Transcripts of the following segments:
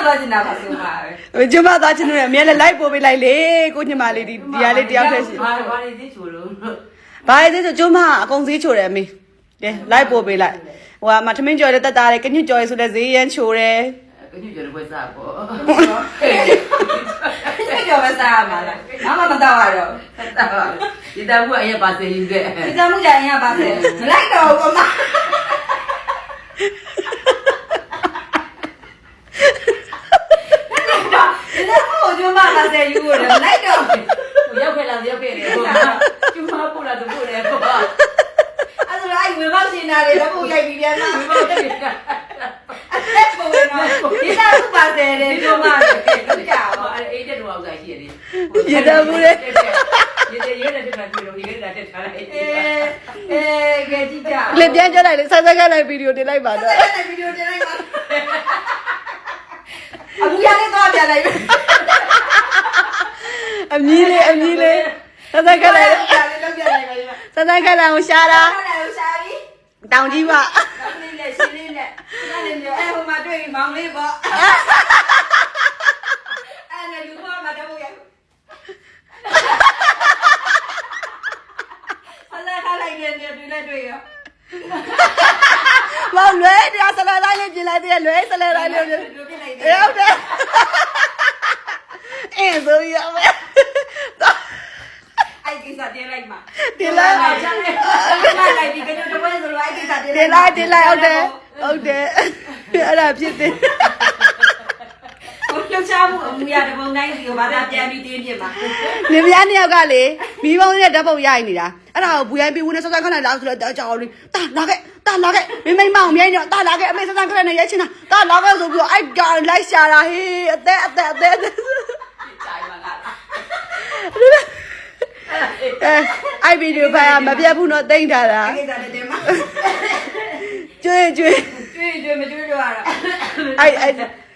တော့ကျင်တာပါဆိုပါပဲကျမသားချင်းတို့အမြဲတမ်းလိုက်ပို့ပေးလိုက်လေကိုညမလေးဒီဟာလေးတယောက်တည်းရှိဘာလေးသိချိုလို့ဘာလဲဆိုကျမအကုန်စည်းချိုတယ်အမေကဲလိုက်ပို့ပေးလိုက်ဟိုကမထမင်းကြော်တဲ့တက်တာတယ်ကညွတ်ကြော်ရဆိုတဲ့ဈေးရမ်းချိုတယ်ကညွတ်ကြော်တဲ့ပွဲစားပေါ့ကညွတ်ကြော်ပဲစားရမှာလားမမတော့ရတော့ဒီတမှုအရင်ပါစေယူခဲ့ဒီတမှုကြရင်ရပါစေမလိုက်တော့ဘူးအမကျမပါစေယူရတယ်လိုက်တော့ရောက်ခဲ့လားရောက်ခဲ့တယ်ဟိုကျမပို့လာတော့ပို့တယ်ပေါ့အဲ့ဒါလိုက်ဝေမောက်ရှင်နာတွေတော့ပို့ရိုက်ပြီးပြန်လာဝေမောက်ရှင်နာအဲ့ပို့နော်ဒီသားစုပါစေတယ်ကျမလည်းကြောက်ပါအဲ့တဲ့တော့အောက်ဆိုင်ရှိရတယ်ရတဲ့ဘူးလေရဲတဲ့တက်ပြီးတော့ဒီကတက်ထားလိုက်ကဲကြည့်ကြလေပြန်ကြလိုက်လေဆက်ဆက်ကလိုက်ဗီဒီယိုတင်လိုက်ပါတော့ဗီဒီယိုတင်လိုက်ပါအခုရနေတော့ပြန်လိုက်အမီးလေးဆက်ဆက်ကလိုက်ဆက်ဆက်ကလိုက်ကိုရှာတာတောင်ကြီးပါတောင်လေးနဲ့ရှင်းလေးနဲ့နားလေးမျိုးအဲ့ဟိုမှာတွေ့မောင်လေးပေါ့အဲ့နဲ့လူပေါ်မှာတော့ရဆက်လက်ခလိုက်နေတယ်တွေ့ရောမောင်လွဲတရားဆလာတိုင်းလေးပြင်လိုက်တယ်လွဲဆလာတိုင်းလေးပြင်ဟုတ်တယ်အဲ့ဆိုရမယ်အဲ့ကိစ္စတင်လိုက်မှာတင်လိုက်လိုက်ဒီကနေ့တော့ဘယ်လိုအဲ့ကိစ္စတင်လိုက်ဟုတ်တယ်အဲ့ဒါဖြစ်တယ်လှုပ်ရှားမှုအမူအရာတပုံတိုင်းစီကိုဘာသာပြန်ပြီးတင်းပြမှာနေမယားနှစ်ယောက်ကလေမိဘနဲ့ဓာတ်ပုံရိုက်နေတာအဲ့ဒါကိုဘူရိုင်းပြီးဝင်းနဲ့စောစောခဏလာဆိုတော့ကြောက်လေးတာလာခဲ့မိမောင်မြိုင်းနေတာတာလာခဲ့အမေစောစောခဏနဲ့ရိုက်ချင်တာလာခဲ့ဆိုပြီးတော့အဲ့လိုက်ရှာတာဟေးအသက်ကြိုင်ပါလားအဲ့ဗီဒီယိုဖိုင်ကမပြတ်ဘူးတော့တိမ့်ထားတာကိစ္စနဲ့တင်မှာကျွေးမကျွေးတော့ရတာအဲ့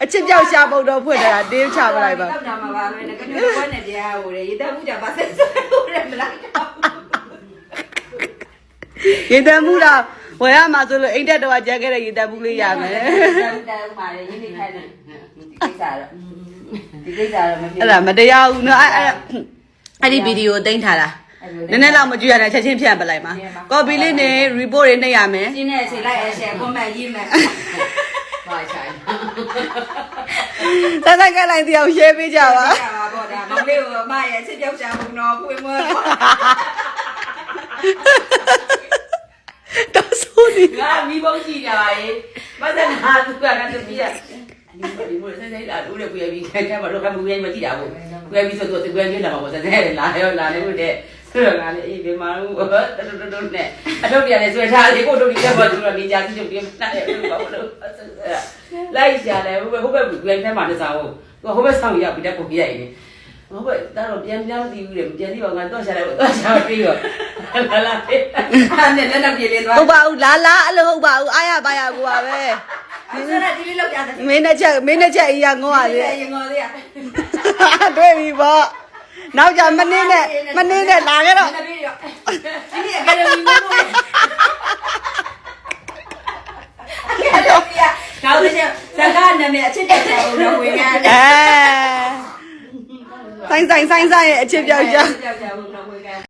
အချစ်ပြောက်ရှာပုံတော့ဖွင့်တာတင်းချပလိုက်ပါတော့တာမှာပါပဲငါကတော့ဘွဲနဲ့တရားဟိုလေရေတက်မှုကြပါဆက်ဟိုလေမလိုက်တော့ရေတက်မှုတော့ဝယ်ရမှာဆိုလို့အိမ်တက်တော့ကြက်ခဲ့တဲ့ရေတက်မှုလေးရမယ်တက်မှာလေရင်းနေခိုင်းတယ်ဒီကိစ္စတော့မဖြစ်အဲ့ဒါမတရားဘူးနော်အဲ့ဒီဗီဒီယိုသိမ်းထားတာနည်းနည်းတော့မကြည့်ရတဲ့ချက်ချင်းဖြန့်ပလိုက်ပါကော်ပီလေးနဲ့ report တွေနှိပ်ရမယ်ရှင်းနေချိန်လိုက်အရှယ် comment ရေးမယ်ပါချိုင်ဆက်ဆက်ကလိုက်တယောက် share ပေးကြပါပေါ့ဒါမောင်လေးကိုမရဲ့အချစ်ပြောက်ရှာမှုတော့ဖွင့်မတော့ဆိုနေငါမိဘရှိကြပါရဲ့မဆန်ဟာသူကတပြည့်ဒီမို့ဆက်နေလာဦးလေကိုရပြီးခဲမှာတော့ကမှုရင်းမကြည့်တာဘူးကိုရပြီးဆိုတော့ကိုရပြီးလာမှာပေါ့ဆက်နေလာလို့တဲ့ဆိုတော့ငါလည်းအေးဒီမှာတော့နဲ့အထုတ်ပြရတယ်ဆွဲထားလေကိုတို့ဒီချက်ပေါ်သူတို့နေကြစီချုပ်ပြီးနှက်တယ်ဘာလို့လိုက်ရှာတယ်ဟိုဘက်ကိုရထဲမှာတစားဟုတ်ဟိုဘက်ဆောင်ရပြီးတက်ကိုပြရိုက်နေဟိုဘက်တော့ပြန်မသိဘူးလေပြန်ပြီးတော့ငါတော့ရှာတယ်တော့ရှာပြီးတော့လာတဲ့အဲ့နဲ့လက်ပြေလေးသွားဟုတ်ပါဘူးလာအဲ့လိုဟုတ်ပါဘူးအားရပါရကိုပါပဲအဲ့ဒါဒီလေးလောက်ရတယ်မင်းနဲ့ချက်အီးရငေါ့ရတယ်ငေါ့သေးရတွေ့ပြီပေါ့နောက်ကြမင်းနဲ့လာခဲ့တော့ဒီနေ့အကယ်ဒမီမို့နောက်တစ်ချက်ဇကာနာမည်အချစ်တက်တယ်လို့ဝင်ရတယ်ဆိုင်ရဲ့အချစ်ပြောက်ကြ